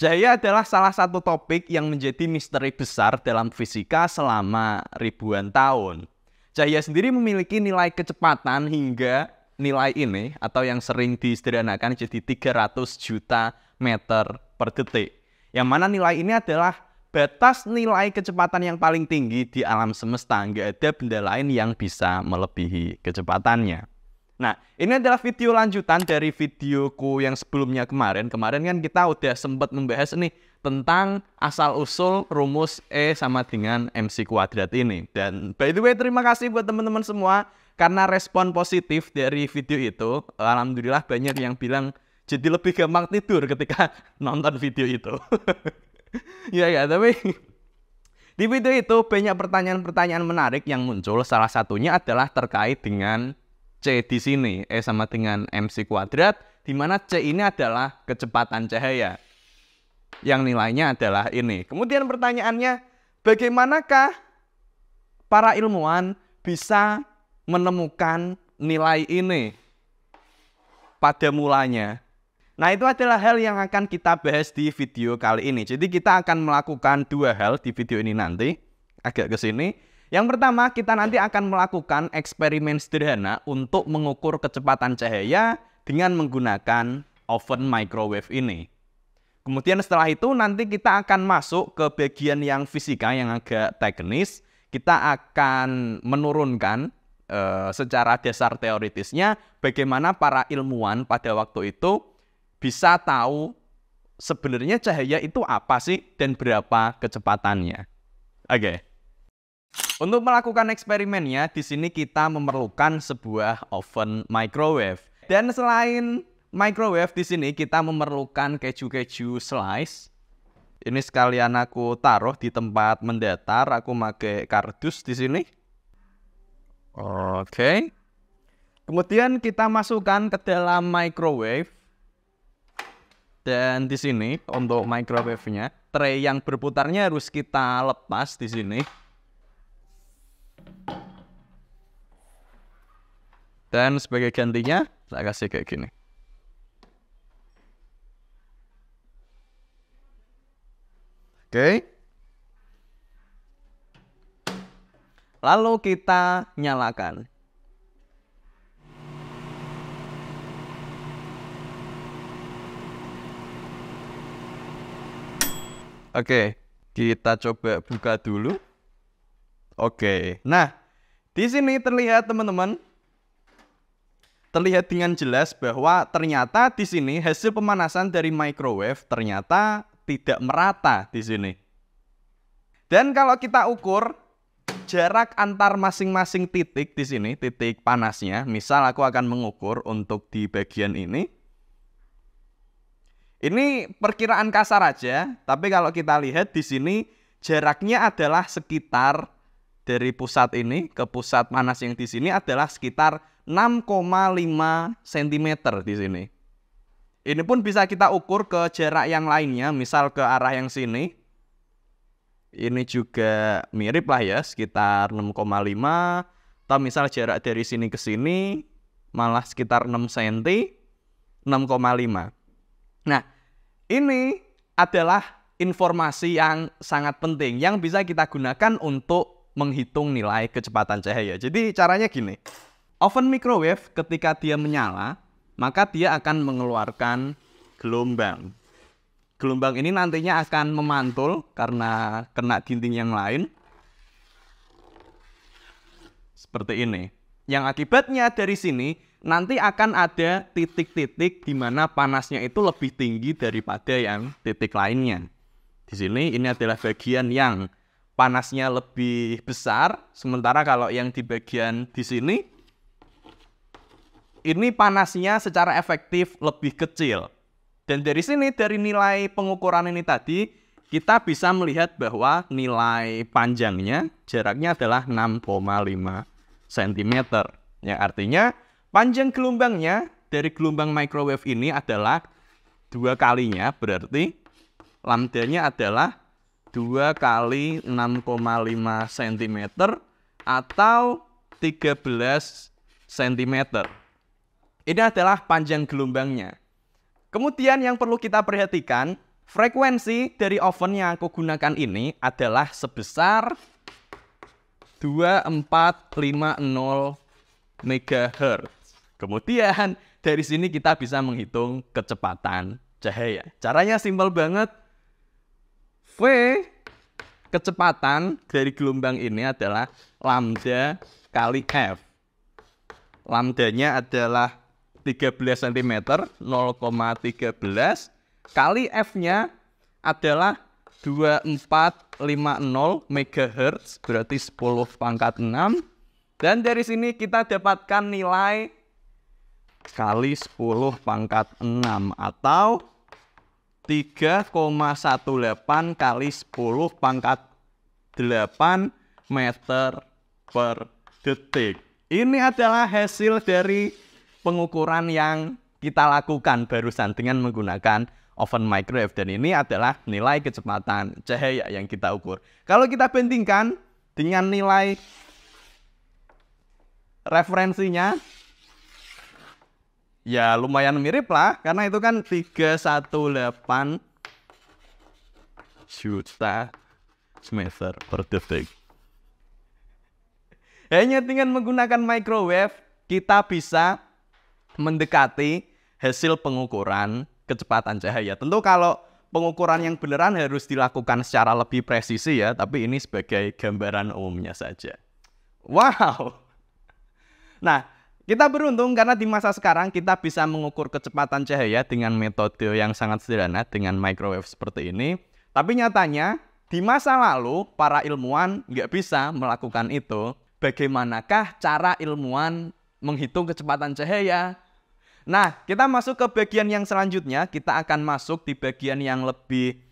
Cahaya adalah salah satu topik yang menjadi misteri besar dalam fisika selama ribuan tahun. Cahaya sendiri memiliki nilai kecepatan hingga nilai ini atau yang sering disederhanakan jadi 300 juta meter per detik. Yang mana nilai ini adalah batas nilai kecepatan yang paling tinggi di alam semesta. Nggak ada benda lain yang bisa melebihi kecepatannya. Nah, ini adalah video lanjutan dari videoku yang sebelumnya kemarin. Kemarin kan kita udah sempat membahas nih tentang asal-usul rumus E sama dengan MC kuadrat ini. Dan by the way, terima kasih buat teman-teman semua karena respon positif dari video itu. Alhamdulillah banyak yang bilang jadi lebih gampang tidur ketika nonton video itu. Ya, tapi di video itu banyak pertanyaan-pertanyaan menarik yang muncul. Salah satunya adalah terkait dengan C di sini, E sama dengan MC kuadrat, di mana C ini adalah kecepatan cahaya, yang nilainya adalah ini. Kemudian pertanyaannya, bagaimanakah para ilmuwan bisa menemukan nilai ini pada mulanya? Nah, itu adalah hal yang akan kita bahas di video kali ini. Jadi kita akan melakukan dua hal di video ini nanti, agak ke sini. Yang pertama, kita nanti akan melakukan eksperimen sederhana untuk mengukur kecepatan cahaya dengan menggunakan oven microwave ini. Kemudian setelah itu nanti kita akan masuk ke bagian yang fisika yang agak teknis. Kita akan menurunkan secara dasar teoritisnya bagaimana para ilmuwan pada waktu itu bisa tahu sebenarnya cahaya itu apa sih dan berapa kecepatannya. Oke. Untuk melakukan eksperimennya, di sini kita memerlukan sebuah oven microwave. Dan selain microwave, di sini kita memerlukan keju-keju slice. Ini sekalian aku taruh di tempat mendatar. Aku pakai kardus di sini. Oke. Kemudian kita masukkan ke dalam microwave. Dan di sini untuk microwave-nya, tray yang berputarnya harus kita lepas di sini. Dan sebagai gantinya, saya kasih kayak gini. Oke. Lalu kita nyalakan. Oke, kita coba buka dulu. Oke, nah di sini terlihat teman-teman. Terlihat dengan jelas bahwa ternyata di sini hasil pemanasan dari microwave ternyata tidak merata di sini. Dan kalau kita ukur jarak antar masing-masing titik di sini, titik panasnya, misal aku akan mengukur untuk di bagian ini. Ini perkiraan kasar aja, tapi kalau kita lihat di sini jaraknya adalah sekitar dari pusat ini ke pusat panas yang di sini adalah sekitar 6,5 cm di sini. Ini pun bisa kita ukur ke jarak yang lainnya, misal ke arah yang sini. Ini juga mirip lah ya, sekitar 6,5. Atau misal jarak dari sini ke sini malah sekitar 6 cm, 6,5. Nah, ini adalah informasi yang sangat penting yang bisa kita gunakan untuk menghitung nilai kecepatan cahaya. Jadi caranya gini. Oven microwave ketika dia menyala, maka dia akan mengeluarkan gelombang. Gelombang ini nantinya akan memantul karena kena dinding yang lain. Seperti ini. Yang akibatnya dari sini nanti akan ada titik-titik di mana panasnya itu lebih tinggi daripada yang titik lainnya. Di sini ini adalah bagian yang panasnya lebih besar, sementara kalau yang di bagian di sini ini panasnya secara efektif lebih kecil. Dan dari sini, dari nilai pengukuran ini tadi, kita bisa melihat bahwa nilai panjangnya, jaraknya adalah 6,5 cm. Yang artinya, panjang gelombangnya dari gelombang microwave ini adalah 2 kalinya, berarti lambdanya adalah 2 kali 6,5 cm atau 13 cm. Ini adalah panjang gelombangnya. Kemudian yang perlu kita perhatikan, Frekuensi dari oven yang aku gunakan ini adalah sebesar 2450 MHz. Kemudian dari sini kita bisa menghitung kecepatan cahaya. Caranya simpel banget. V, kecepatan dari gelombang ini adalah lambda kali F. Lambdanya adalah 13 cm, 0,13 kali F-nya adalah 2450 MHz, berarti 10 pangkat 6. Dan dari sini kita dapatkan nilai kali 10 pangkat 6 atau 3,18 kali 10 pangkat 8 meter per detik. Ini adalah hasil dari pengukuran yang kita lakukan barusan dengan menggunakan oven microwave. Dan ini adalah nilai kecepatan cahaya yang kita ukur. Kalau kita bandingkan dengan nilai referensinya, ya lumayan mirip lah, karena itu kan 318 juta meter per detik. Hanya dengan menggunakan microwave, kita bisa mendekati hasil pengukuran kecepatan cahaya. Tentu kalau pengukuran yang beneran harus dilakukan secara lebih presisi ya, tapi ini sebagai gambaran umumnya saja. Wow! Nah, kita beruntung karena di masa sekarang kita bisa mengukur kecepatan cahaya dengan metode yang sangat sederhana dengan microwave seperti ini. Tapi nyatanya di masa lalu para ilmuwan nggak bisa melakukan itu. Bagaimanakah cara ilmuwan menghitung kecepatan cahaya? Nah, kita masuk ke bagian yang selanjutnya. Kita akan masuk di bagian yang lebih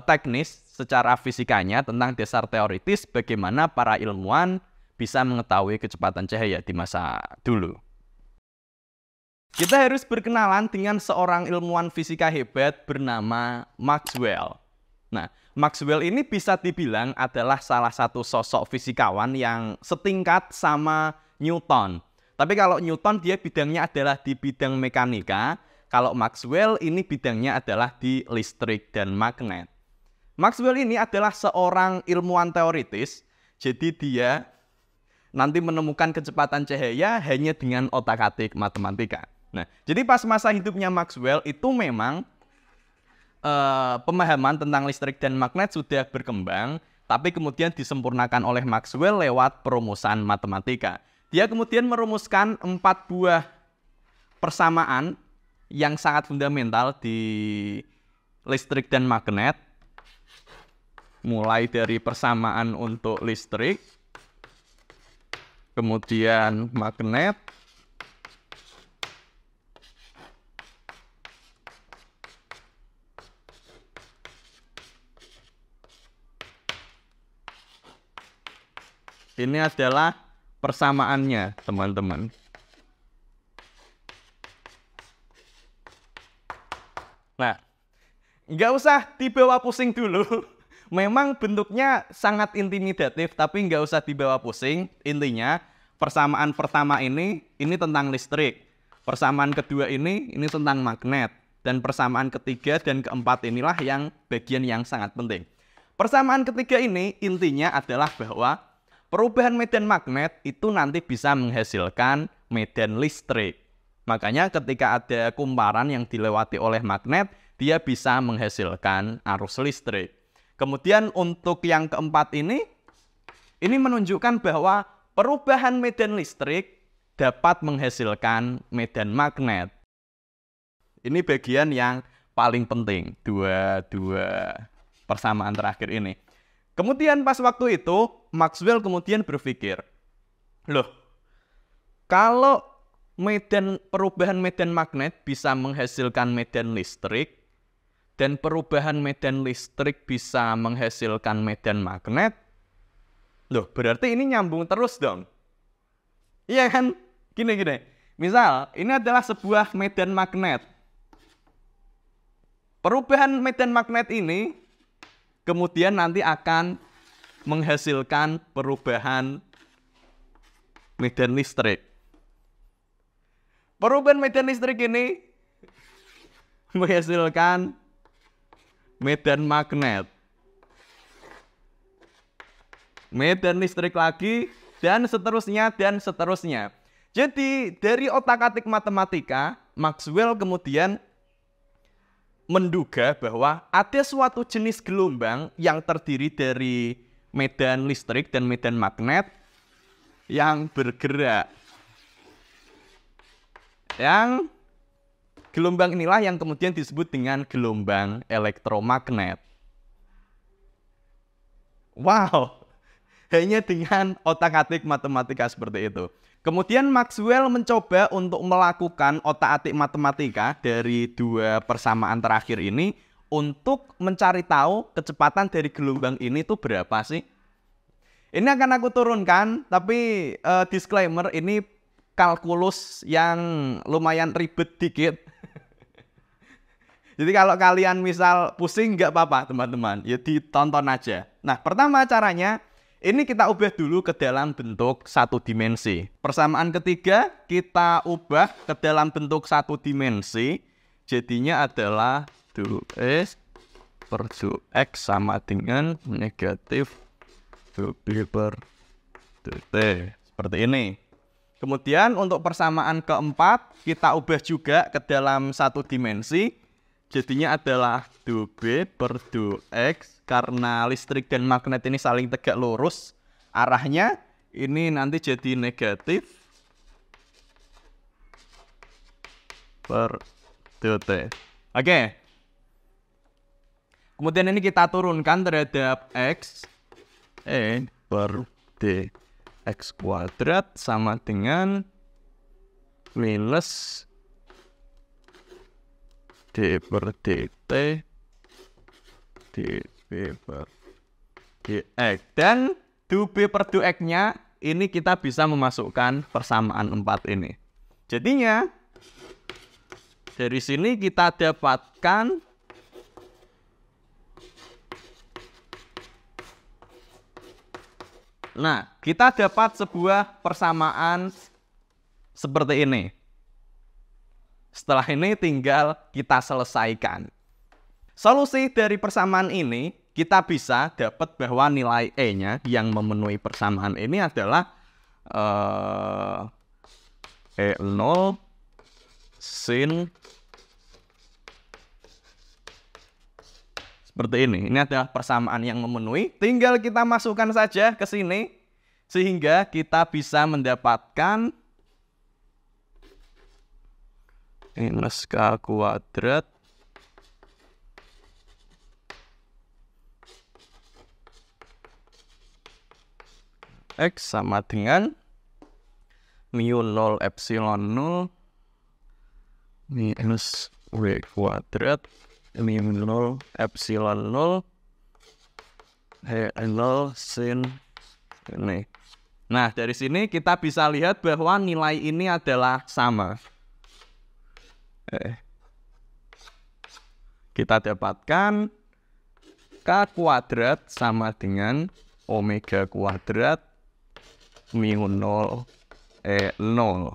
teknis secara fisikanya tentang dasar teoritis bagaimana para ilmuwan bisa mengetahui kecepatan cahaya di masa dulu. Kita harus berkenalan dengan seorang ilmuwan fisika hebat bernama Maxwell. Nah, Maxwell ini bisa dibilang adalah salah satu sosok fisikawan yang setingkat sama Newton. Tapi kalau Newton dia bidangnya adalah di bidang mekanika, kalau Maxwell ini bidangnya adalah di listrik dan magnet. Maxwell ini adalah seorang ilmuwan teoritis, jadi dia nanti menemukan kecepatan cahaya hanya dengan otak-atik matematika. Nah, jadi pas masa hidupnya Maxwell itu memang pemahaman tentang listrik dan magnet sudah berkembang, tapi kemudian disempurnakan oleh Maxwell lewat perumusan matematika. Dia kemudian merumuskan 4 buah persamaan yang sangat fundamental di listrik dan magnet. Mulai dari persamaan untuk listrik, kemudian magnet, ini adalah persamaannya, teman-teman. Nah, nggak usah dibawa pusing dulu. Memang bentuknya sangat intimidatif, tapi nggak usah dibawa pusing. Intinya, persamaan pertama ini tentang listrik. Persamaan kedua ini tentang magnet. Dan persamaan ketiga dan keempat inilah yang bagian yang sangat penting. Persamaan ketiga ini intinya adalah bahwa perubahan medan magnet itu nanti bisa menghasilkan medan listrik. Makanya ketika ada kumparan yang dilewati oleh magnet, dia bisa menghasilkan arus listrik. Kemudian untuk yang keempat ini menunjukkan bahwa perubahan medan listrik dapat menghasilkan medan magnet. Ini bagian yang paling penting, dua persamaan terakhir ini. Kemudian pas waktu itu, Maxwell kemudian berpikir, loh, kalau perubahan medan magnet bisa menghasilkan medan listrik, dan perubahan medan listrik bisa menghasilkan medan magnet, loh, berarti ini nyambung terus dong. Iya kan? Gini. Misal, ini adalah sebuah medan magnet. Perubahan medan magnet ini kemudian nanti akan menghasilkan perubahan medan listrik. Perubahan medan listrik ini menghasilkan medan magnet. Medan listrik lagi, dan seterusnya, dan seterusnya. Jadi, dari otak-atik matematika, Maxwell kemudian menduga bahwa ada suatu jenis gelombang yang terdiri dari medan listrik dan medan magnet yang bergerak. Yang gelombang inilah yang kemudian disebut dengan gelombang elektromagnet. Wow! Hanya dengan otak-atik matematika seperti itu. Kemudian Maxwell mencoba untuk melakukan otak-atik matematika dari dua persamaan terakhir ini untuk mencari tahu kecepatan dari gelombang ini tuh berapa sih. Ini akan aku turunkan, tapi disclaimer, ini kalkulus yang lumayan ribet dikit. Jadi kalau kalian misal pusing nggak apa-apa teman-teman, ya ditonton aja. Nah, pertama caranya, ini kita ubah dulu ke dalam bentuk satu dimensi. Persamaan ketiga kita ubah ke dalam bentuk satu dimensi. Jadinya adalah 2S per 2X sama dengan negatif 2B per 2T. Seperti ini. Kemudian untuk persamaan keempat kita ubah juga ke dalam satu dimensi. Jadinya adalah 2B per 2X. Karena listrik dan magnet ini saling tegak lurus arahnya, ini nanti jadi negatif per 2T. Oke. Kemudian ini kita turunkan terhadap X. Per D X kuadrat sama dengan minus D per DT dB per dx. Dan 2B per 2x-nya ini kita bisa memasukkan persamaan 4 ini. Jadinya dari sini kita dapatkan kita dapat sebuah persamaan seperti ini. Setelah ini tinggal kita selesaikan. Solusi dari persamaan ini, kita bisa dapat bahwa nilai E-nya yang memenuhi persamaan ini adalah E0 sin seperti ini. Ini adalah persamaan yang memenuhi. Tinggal kita masukkan saja ke sini, sehingga kita bisa mendapatkan minus K kuadrat X sama dengan mu 0 epsilon 0 minus W kuadrat mu 0 epsilon 0 E0 sin ini. Nah, dari sini kita bisa lihat bahwa nilai ini adalah sama. Kita dapatkan K kuadrat sama dengan omega kuadrat mu 0 E0.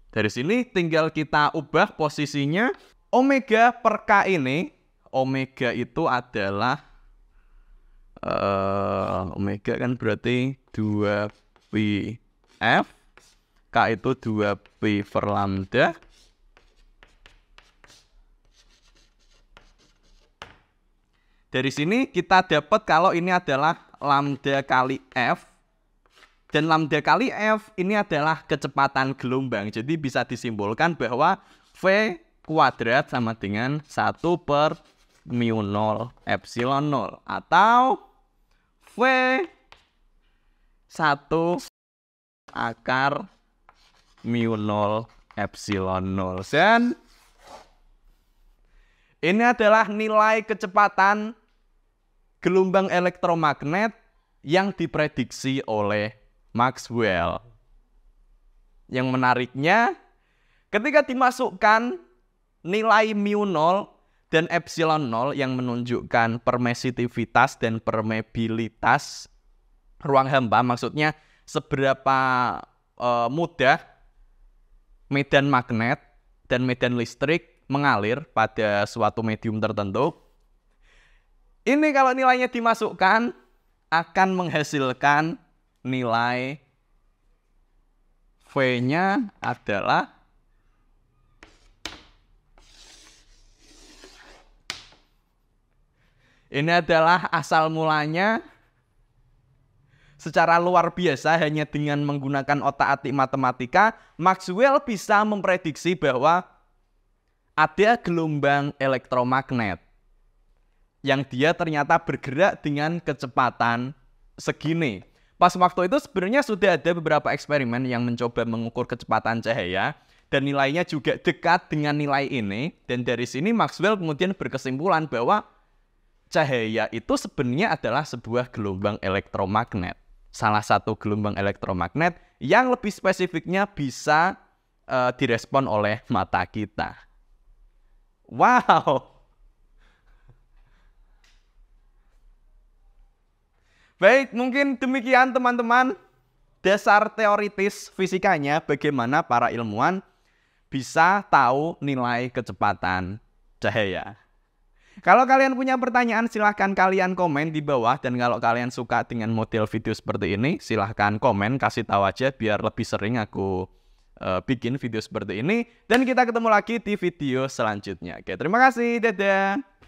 Dari sini tinggal kita ubah posisinya. Omega per K ini, omega itu adalah omega kan berarti 2πf, K itu 2π per lambda. Dari sini kita dapat kalau ini adalah lambda kali F. Dan lambda kali F ini adalah kecepatan gelombang. Jadi bisa disimpulkan bahwa V kuadrat sama dengan 1 per mu 0 epsilon 0. Atau V 1 akar mu 0 epsilon 0. Dan ini adalah nilai kecepatan gelombang elektromagnet yang diprediksi oleh Maxwell. Yang menariknya, ketika dimasukkan nilai mu 0 dan epsilon 0 yang menunjukkan permisitivitas dan permeabilitas ruang hampa, maksudnya seberapa mudah medan magnet dan medan listrik mengalir pada suatu medium tertentu. Ini kalau nilainya dimasukkan akan menghasilkan nilai V-nya adalah ini adalah asal mulanya secara luar biasa hanya dengan menggunakan otak-atik matematika, Maxwell bisa memprediksi bahwa ada gelombang elektromagnet yang dia ternyata bergerak dengan kecepatan segini. Pas waktu itu sebenarnya sudah ada beberapa eksperimen yang mencoba mengukur kecepatan cahaya dan nilainya juga dekat dengan nilai ini. Dan dari sini Maxwell kemudian berkesimpulan bahwa cahaya itu sebenarnya adalah sebuah gelombang elektromagnet. Salah satu gelombang elektromagnet yang lebih spesifiknya bisa direspon oleh mata kita. Wow! Baik, mungkin demikian teman-teman dasar teoritis fisikanya bagaimana para ilmuwan bisa tahu nilai kecepatan cahaya. Kalau kalian punya pertanyaan silahkan kalian komen di bawah, dan kalau kalian suka dengan model video seperti ini silahkan komen, kasih tahu aja biar lebih sering aku bikin video seperti ini, dan kita ketemu lagi di video selanjutnya. Oke, terima kasih, dadah.